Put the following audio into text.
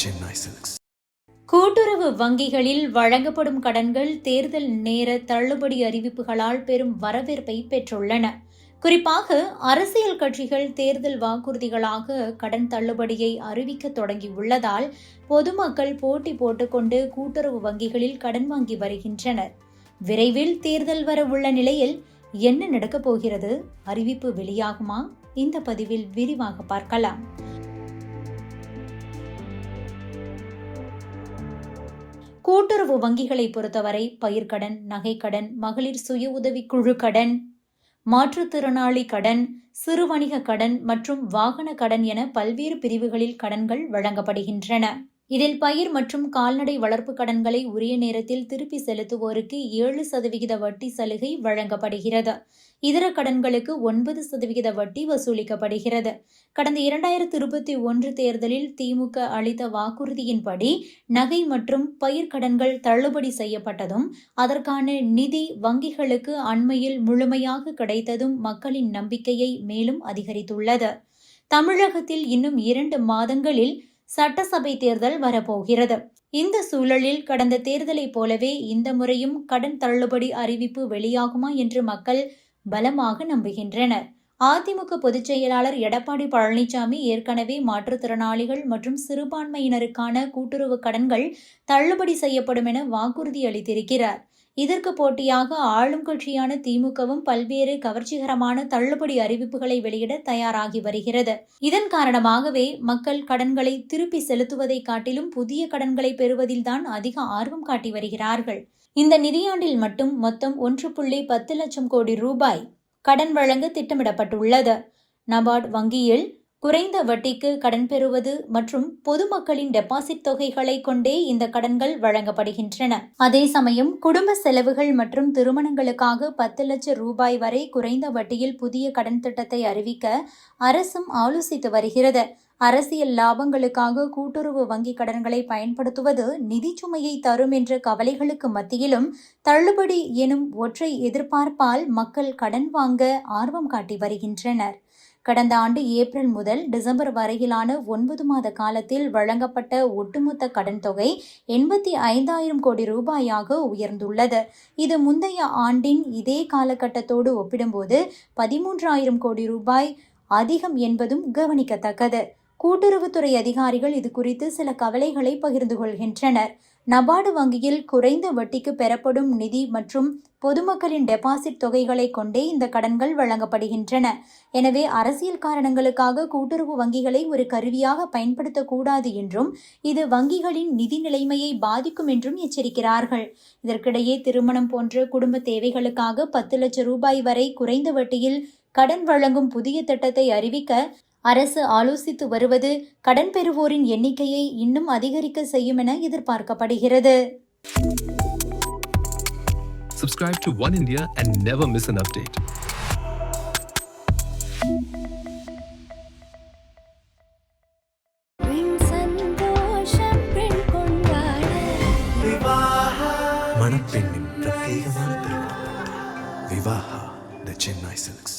Chennai Silks. கூட்டுறவு வங்கிகளில் வழங்கப்படும் கடன்கள் தேர்தல் நேர தள்ளுபடி அறிவிப்புகளால் பெரும் வரவேற்பை பெற்றுள்ளன. குறிப்பாக அரசியல் கட்சிகள் தேர்தல் வாக்குறுதிகளாக கடன் தள்ளுபடியை அறிவிக்க தொடங்கியுள்ளதால் பொதுமக்கள் போட்டி போட்டுக்கொண்டு கூட்டுறவு வங்கிகளில் கடன் வாங்கி வருகின்றனர். விரைவில் தேர்தல் வர உள்ள நிலையில் என்ன நடக்கப் போகிறது? அறிவிப்பு வெளியாகுமா? இந்த பதிவில் விரிவாக பார்க்கலாம். கூட்டுறவு வங்கிகளை பொறுத்தவரை பயிர்க்கடன், நகைக்கடன், மகளிர் சுய உதவிக்குழு கடன், மாற்றுத்திறனாளி கடன், சிறு வணிக கடன் மற்றும் வாகன கடன் என பல்வேறு பிரிவுகளில் கடன்கள் வழங்கப்படுகின்றன. இதில் பயிர் மற்றும் கால்நடை வளர்ப்பு கடன்களை உரிய நேரத்தில் திருப்பி செலுத்துவோருக்கு 7% வட்டி சலுகை வழங்கப்படுகிறது. இதர கடன்களுக்கு 9% வட்டி வசூலிக்கப்படுகிறது. கடந்த 2021 தேர்தலில் திமுக அளித்த வாக்குறுதியின்படி நகை மற்றும் பயிர் கடன்கள் தள்ளுபடி செய்யப்பட்டதும் அதற்கான நிதி வங்கிகளுக்கு அண்மையில் முழுமையாக கிடைத்ததும் மக்களின் நம்பிக்கையை மேலும் அதிகரித்துள்ளது. தமிழகத்தில் இன்னும் 2 மாதங்களில் சட்டசபை தேர்தல் வரப்போகிறது. இந்த சூழலில் கடந்த தேர்தலைப் போலவே இந்த முறையும் கடன் தள்ளுபடி அறிவிப்பு வெளியாகுமா என்று மக்கள் பலமாக நம்புகின்றனர். அதிமுக பொதுச் செயலாளர் எடப்பாடி பழனிசாமி ஏற்கனவே மாற்றுத்திறனாளிகள் மற்றும் சிறுபான்மையினருக்கான கூட்டுறவு கடன்கள் தள்ளுபடி செய்யப்படும் என வாக்குறுதி அளித்திருக்கிறார். இதற்கு போட்டியாக ஆளும் கட்சியான திமுகவும் பல்வேறு கவர்ச்சிகரமான தள்ளுபடி அறிவிப்புகளை வெளியிட தயாராகி வருகிறது. இதன் காரணமாகவே மக்கள் கடன்களை திருப்பி செலுத்துவதை காட்டிலும் புதிய கடன்களை பெறுவதில்தான் அதிக ஆர்வம் காட்டி வருகிறார்கள். இந்த நிதியாண்டில் மட்டும் மொத்தம் 1.10 லட்சம் கோடி ரூபாய் கடன் வழங்க திட்டமிடப்பட்டுள்ளது. நபார்டு வங்கியில் குறைந்த வட்டிக்கு கடன் பெறுவது மற்றும் பொதுமக்களின் டெபாசிட் தொகைகளை கொண்டே இந்த கடன்கள் வழங்கப்படுகின்றன. அதே சமயம் குடும்ப செலவுகள் மற்றும் திருமணங்களுக்காக 10 லட்சம் ரூபாய் வரை குறைந்த வட்டியில் புதிய கடன் திட்டத்தை அறிவிக்க அரசும் ஆலோசித்து வருகிறது. அரசியல் லாபங்களுக்காக கூட்டுறவு வங்கி கடன்களை பயன்படுத்துவது நிதி சுமையை தரும் என்ற கவலைகளுக்கு மத்தியிலும் தள்ளுபடி எனும் ஒற்றை எதிர்பார்ப்பால் மக்கள் கடன் வாங்க ஆர்வம் காட்டி வருகின்றனர். கடந்த ஆண்டு ஏப்ரல் முதல் டிசம்பர் வரையிலான 9 மாத காலத்தில் வழங்கப்பட்ட ஒட்டுமொத்த கடன் தொகை 85,000 கோடி ரூபாயாக உயர்ந்துள்ளது. இது முந்தைய ஆண்டின் இதே காலகட்டத்தோடு ஒப்பிடும்போது 13,000 கோடி ரூபாய் அதிகம் என்பதும் கவனிக்கத்தக்கது. கூட்டுறவுத்துறை அதிகாரிகள் இது குறித்து சில கவலைகளை பகிர்ந்து கொள்கின்றனர். நபார்டு வங்கியில் குறைந்த வட்டிக்கு பெறப்படும் நிதி மற்றும் பொதுமக்களின் டெபாசிட் தொகைகளை கொண்டே இந்த கடன்கள் வழங்கப்படுகின்றன. எனவே அரசியல் காரணங்களுக்காக கூட்டுறவு வங்கிகளை ஒரு கருவியாக பயன்படுத்தக்கூடாது என்றும் இது வங்கிகளின் நிதி நிலைமையை பாதிக்கும் என்றும் எச்சரிக்கிறார்கள். இதற்கிடையே திருமணம் போன்ற குடும்ப தேவைகளுக்காக 10 லட்சம் ரூபாய் வரை குறைந்த வட்டியில் கடன் வழங்கும் புதிய திட்டத்தை அறிவிக்க அரசு ஆலோசித்து வருவது கடன் பெறுவோரின் எண்ணிக்கையை இன்னும் அதிகரிக்க செய்யும் என எதிர்பார்க்கப்படுகிறது. Subscribe to One India and never miss an update. மணப்பெண்ணின் பிரத்யேகமான திருமணம். Vivaha, the Chennai Silks.